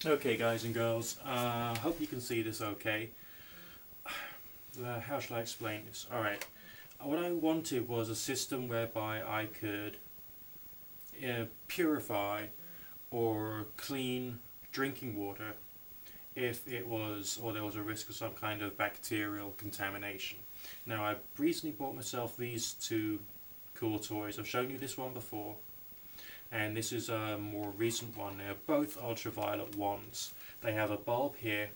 Okay, guys and girls, hope you can see this okay. How shall I explain this? Alright, what I wanted was a system whereby I could purify or clean drinking water if it was, or there was a risk of some kind of bacterial contamination. Now, I recently bought myself these two cool toys. I've shown you this one before, and this is a more recent one. They're both ultraviolet wands. They have a bulb here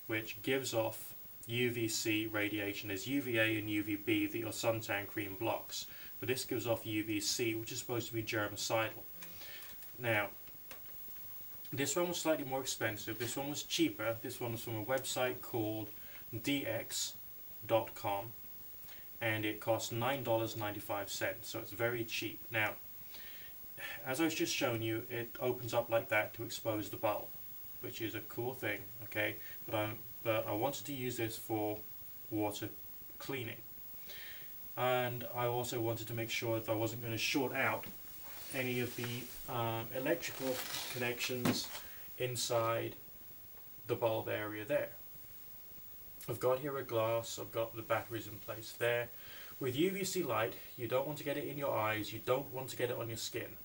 which gives off UVC radiation. There's UVA and UVB that your suntan cream blocks, but this gives off UVC, which is supposed to be germicidal. Now, this one was slightly more expensive. This one was cheaper. This one was from a website called dx.com, and it cost $9.95, so it's very cheap. Now, as I was just showing you, it opens up like that to expose the bulb, which is a cool thing, okay? But I wanted to use this for water cleaning. And I also wanted to make sure that I wasn't going to short out any of the electrical connections inside the bulb area there. I've got here a glass, I've got the batteries in place there. With UVC light, you don't want to get it in your eyes, you don't want to get it on your skin,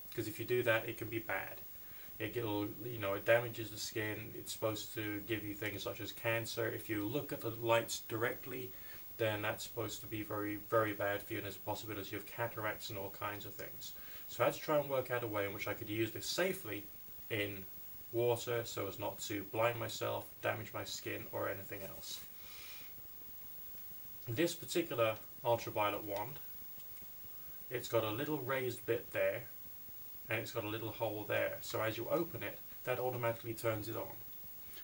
because if you do that, it can be bad. It damages the skin. It's supposed to give you things such as cancer. If you look at the lights directly, then that's supposed to be very, very bad for you, and there's a possibility of cataracts and all kinds of things. So I had to try and work out a way in which I could use this safely in water so as not to blind myself, damage my skin, or anything else. This particular ultraviolet wand, it's got a little raised bit there, and it's got a little hole there. So as you open it, that automatically turns it on,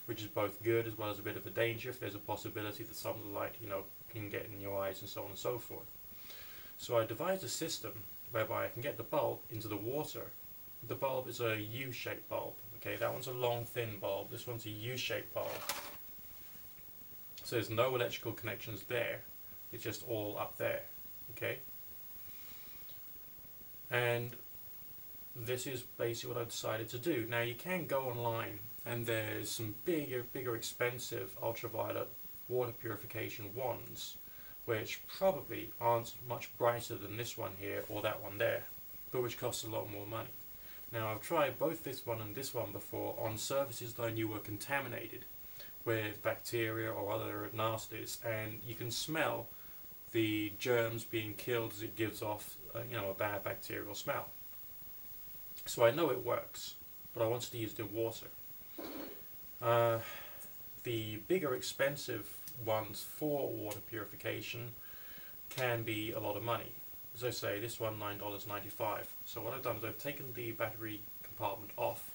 which is both good as well as a bit of a danger if there's a possibility that some of the light, can get in your eyes and so on and so forth. So I devised a system whereby I can get the bulb into the water. The bulb is a U-shaped bulb. Okay, that one's a long, thin bulb. This one's a U-shaped bulb. So there's no electrical connections there. It's just all up there. Okay? And this is basically what I decided to do. Now you can go online and there's some bigger expensive ultraviolet water purification wands, which probably aren't much brighter than this one here or that one there, but which costs a lot more money. Now I've tried both this one and this one before on surfaces that I knew were contaminated with bacteria or other nasties, and you can smell the germs being killed as it gives off a bad bacterial smell. So I know it works, but I wanted to use it in water. The bigger expensive ones for water purification can be a lot of money. As I say, this one $9.95. So what I've done is I've taken the battery compartment off,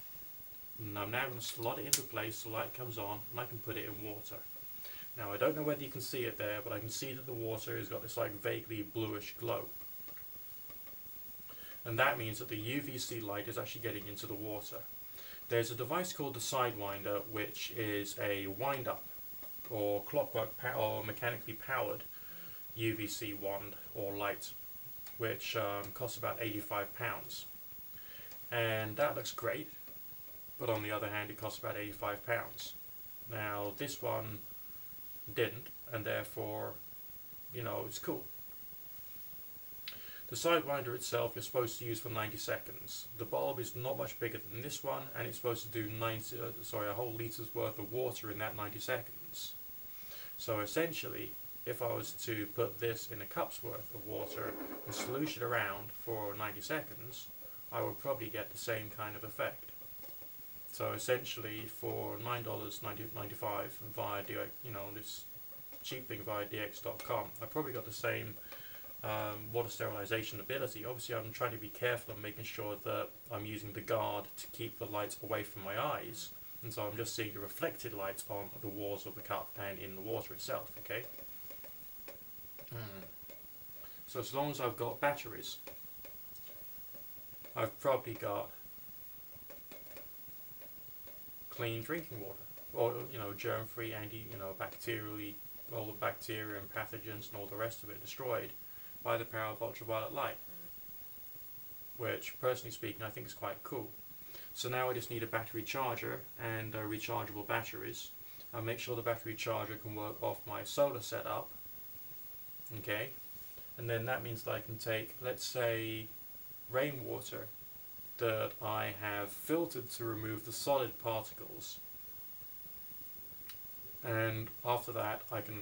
and I'm now going to slot it into place, the light comes on, and I can put it in water. Now I don't know whether you can see it there, but I can see that the water has got this vaguely bluish glow. And that means that the UVC light is actually getting into the water. There's a device called the Sidewinder, which is a wind-up or clockwork or mechanically powered UVC wand or light, which costs about £85. And that looks great, but on the other hand it costs about £85. Now this one didn't, and therefore, it's cool. The Sidewinder itself you're supposed to use for 90 seconds. The bulb is not much bigger than this one, and it's supposed to do a whole litres worth of water in that 90 seconds. So essentially, if I was to put this in a cup's worth of water and sloosh it around for 90 seconds, I would probably get the same kind of effect. So essentially, for $9.95 via this cheap thing via dx.com, I probably got the same water sterilization ability. Obviously I'm trying to be careful and making sure that I'm using the guard to keep the lights away from my eyes, and so I'm just seeing the reflected light on the walls of the cup and in the water itself, okay? So as long as I've got batteries, I've probably got clean drinking water, or germ-free, bacterially, all the bacteria and pathogens and all the rest of it destroyed by the power of ultraviolet light, which, personally speaking, I think is quite cool. So now I just need a battery charger and rechargeable batteries. I'll make sure the battery charger can work off my solar setup. Okay, and then that means that I can take, let's say, rainwater that I have filtered to remove the solid particles, and after that I can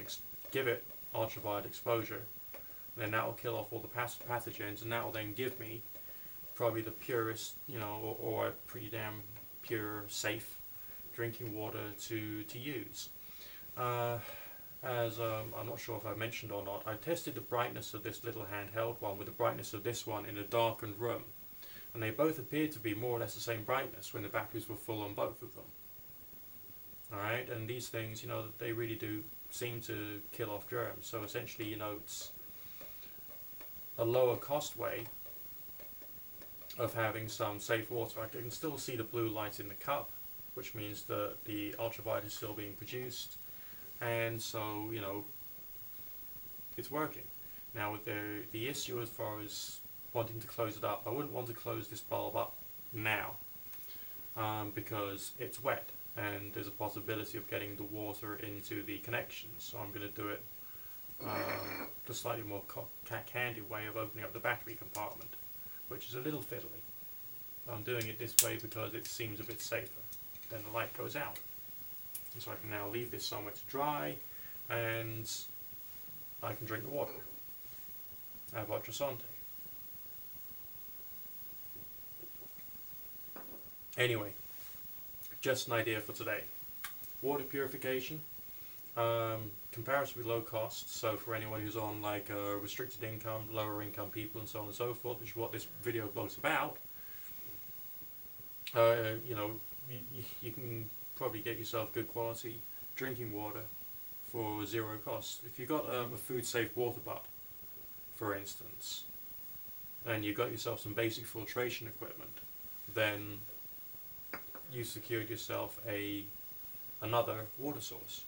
give it ultraviolet exposure, and then that will kill off all the pathogens, and that will then give me probably the purest, or a pretty damn pure, safe drinking water to use. I'm not sure if I mentioned or not, I tested the brightness of this little handheld one with the brightness of this one in a darkened room, and they both appeared to be more or less the same brightness when the batteries were full on both of them. Alright, and these things, they really do seem to kill off germs, so essentially, it's a lower cost way of having some safe water. I can still see the blue light in the cup, which means that the ultraviolet is still being produced, and so, it's working. Now with the issue as far as wanting to close it up, I wouldn't want to close this bulb up now, because it's wet and there's a possibility of getting the water into the connections, so I'm going to do it the slightly more handy way of opening up the battery compartment, which is a little fiddly. I'm doing it this way because it seems a bit safer. Then the light goes out. And so I can now leave this somewhere to dry, and I can drink the water. I have Ultrasante. Anyway, just an idea for today. Water purification, comparatively low cost, so for anyone who's on like restricted income, lower income people and so on and so forth, which is what this video blog's about, you can probably get yourself good quality drinking water for zero cost. If you've got a food safe water butt, for instance, and you've got yourself some basic filtration equipment, then you secured yourself another water source.